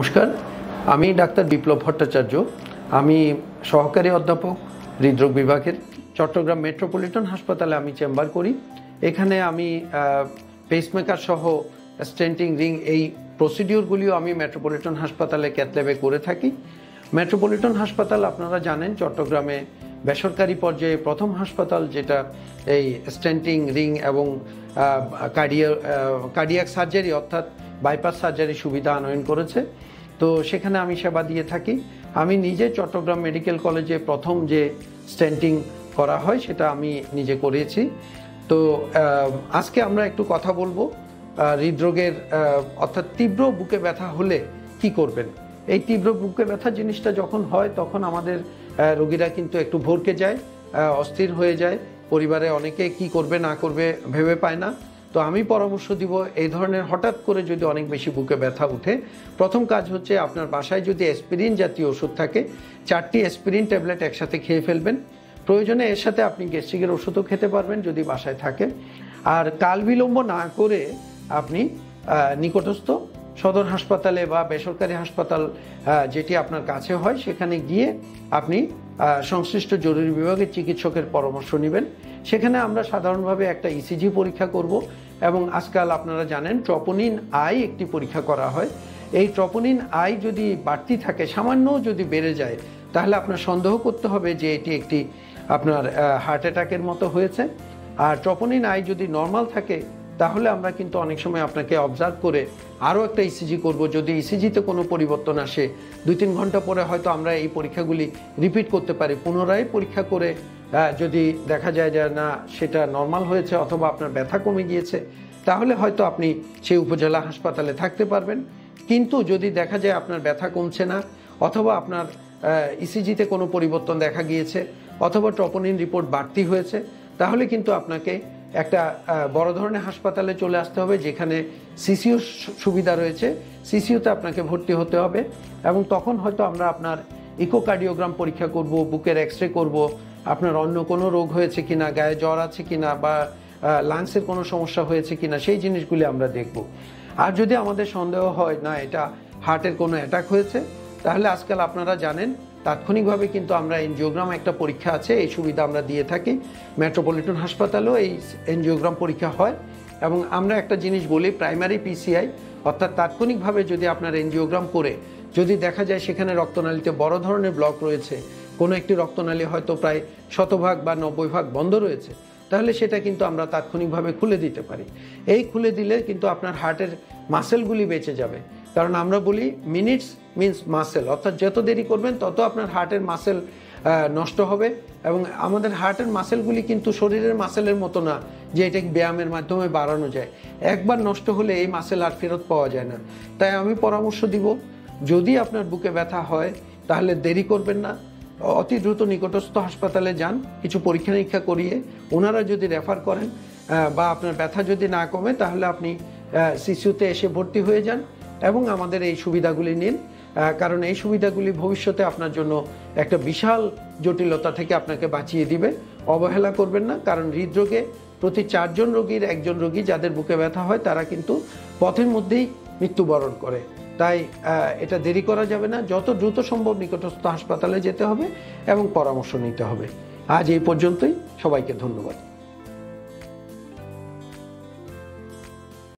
নমস্কার, আমি ডাক্তার বিপ্লব ভট্টাচার্য। আমি সহকারী অধ্যাপক হৃদরোগ বিভাগের চট্টগ্রাম মেট্রোপলিটন হাসপাতালে আমি চেম্বার করি। এখানে আমি পেসমেকার সহ স্টেন্টিং রিং এই প্রসিডিওরগুলিও আমি মেট্রোপলিটন হাসপাতালে ক্যাথ ল্যাবে করে থাকি। মেট্রোপলিটন হাসপাতাল আপনারা জানেন চট্টগ্রামে বেসরকারি পর্যায়ে প্রথম হাসপাতাল যেটা এই স্টেন্টিং রিং এবং কার্ডিয়াক সার্জারি অর্থাৎ বাইপাস সার্জারি সুবিধা আনয়ন করেছে। তো সেখানে আমি সেবা দিয়ে থাকি। আমি নিজে চট্টগ্রাম মেডিকেল কলেজে প্রথম যে স্টেন্টিং করা হয় সেটা আমি নিজে করেছি। তো আজকে আমরা একটু কথা বলবো হৃদরোগের অর্থাৎ তীব্র বুকে ব্যথা হলে কি করবেন। এই তীব্র বুকে ব্যথা জিনিসটা যখন হয় তখন আমাদের রোগীরা কিন্তু একটু ভরকে যায়, অস্থির হয়ে যায়, পরিবারে অনেকে কি করবে না করবে ভেবে পায় না। তো আমি পরামর্শ দিব এই ধরনের হঠাৎ করে যদি অনেক বেশি বুকে ব্যথা উঠে, প্রথম কাজ হচ্ছে আপনার বাসায় যদি অ্যাসপিরিন জাতীয় ওষুধ থাকে 4টি অ্যাসপিরিন ট্যাবলেট একসাথে খেয়ে ফেলবেন। প্রয়োজনে এর সাথে আপনি গ্যাস্ট্রিকের ওষুধও খেতে পারবেন যদি বাসায় থাকে। আর কাল বিলম্ব না করে আপনি নিকটস্থ সদর হাসপাতালে বা বেসরকারি হাসপাতাল যেটি আপনার কাছে হয় সেখানে গিয়ে আপনি সংশ্লিষ্ট জরুরি বিভাগের চিকিৎসকের পরামর্শ নেবেন। সেখানে আমরা সাধারণভাবে একটা ইসিজি পরীক্ষা করব এবং আজকাল আপনারা জানেন ট্রপোনিন আই একটি পরীক্ষা করা হয়। এই ট্রপোনিন আই যদি বাড়তি থাকে, সামান্য যদি বেড়ে যায়, তাহলে আপনার সন্দেহ করতে হবে যে এটি একটি আপনার হার্ট অ্যাটাকের মতো হয়েছে। আর ট্রপোনিন আই যদি নর্মাল থাকে তাহলে আমরা কিন্তু অনেক সময় আপনাকে অবজার্ভ করে আরও একটা ইসিজি করব। যদি ইসিজিতে কোনো পরিবর্তন আসে 2-3 ঘন্টা পরে হয়তো আমরা এই পরীক্ষাগুলি রিপিট করতে পারি। পুনরায় পরীক্ষা করে যদি দেখা যায় যে না সেটা নর্মাল হয়েছে অথবা আপনার ব্যথা কমে গিয়েছে, তাহলে হয়তো আপনি সেই উপজেলা হাসপাতালে থাকতে পারবেন। কিন্তু যদি দেখা যায় আপনার ব্যথা কমছে না অথবা আপনার ইসিজিতে কোনো পরিবর্তন দেখা গিয়েছে অথবা ট্রপোনিন রিপোর্ট বাড়তি হয়েছে, তাহলে কিন্তু আপনাকে একটা বড় ধরনের হাসপাতালে চলে আসতে হবে যেখানে সিসিউ সুবিধা রয়েছে। সিসিউতে আপনাকে ভর্তি হতে হবে এবং তখন হয়তো আমরা আপনার ইকোকার্ডিওগ্রাম পরীক্ষা করব, বুকের এক্স রে করব, আপনার অন্য কোনো রোগ হয়েছে কিনা, গায়ে জ্বর আছে কিনা বা লাংসের কোনো সমস্যা হয়েছে কিনা সেই জিনিসগুলি আমরা দেখব। আর যদি আমাদের সন্দেহ হয় না এটা হার্টের কোনো অ্যাটাক হয়েছে, তাহলে আজকাল আপনারা জানেন তাৎক্ষণিকভাবে কিন্তু আমরা এনজিওগ্রাম একটা পরীক্ষা আছে, এই সুবিধা আমরা দিয়ে থাকি। মেট্রোপলিটন হাসপাতালেও এই এনজিওগ্রাম পরীক্ষা হয় এবং আমরা একটা জিনিস বলি প্রাইমারি পিসিআই অর্থাৎ তাৎক্ষণিকভাবে যদি আপনার এনজিওগ্রাম করে যদি দেখা যায় সেখানে রক্তনালীতে বড় ধরনের ব্লক রয়েছে, কোনো একটি রক্তনালী হয়তো প্রায় 100% বা 90% বন্ধ রয়েছে, তাহলে সেটা কিন্তু আমরা তাৎক্ষণিকভাবে খুলে দিতে পারি। এই খুলে দিলে কিন্তু আপনার হার্টের মাসেলগুলি বেঁচে যাবে। কারণ আমরা বলি মিনিটস মিন্স মাসেল, অর্থাৎ যত দেরি করবেন তত আপনার হার্টের মাসেল নষ্ট হবে। এবং আমাদের হার্টের মাসেলগুলি কিন্তু শরীরের মাসেলের মতো না যে এটা ব্যায়ামের মাধ্যমে বাড়ানো যায়। একবার নষ্ট হলে এই মাসেল আর ফেরত পাওয়া যায় না। তাই আমি পরামর্শ দিব যদি আপনার বুকে ব্যথা হয় তাহলে দেরি করবেন না, অতি দ্রুত নিকটস্থ হাসপাতালে যান, কিছু পরীক্ষা নিরীক্ষা করিয়ে ওনারা যদি রেফার করেন বা আপনার ব্যথা যদি না কমে তাহলে আপনি সিসিউতে এসে ভর্তি হয়ে যান এবং আমাদের এই সুবিধাগুলি নিন। কারণ এই সুবিধাগুলি ভবিষ্যতে আপনার জন্য একটা বিশাল জটিলতা থেকে আপনাকে বাঁচিয়ে দিবে। অবহেলা করবেন না, কারণ হৃদরোগে প্রতি 4 জন রোগীর 1 জন রোগী যাদের বুকে ব্যথা হয় তারা কিন্তু পথের মধ্যেই মৃত্যুবরণ করে। তাই এটা দেরি করা যাবে না, যত দ্রুত সম্ভব নিকটস্থ হাসপাতালে যেতে হবে এবং পরামর্শ নিতে হবে। আজ এই পর্যন্তই, সবাইকে ধন্যবাদ।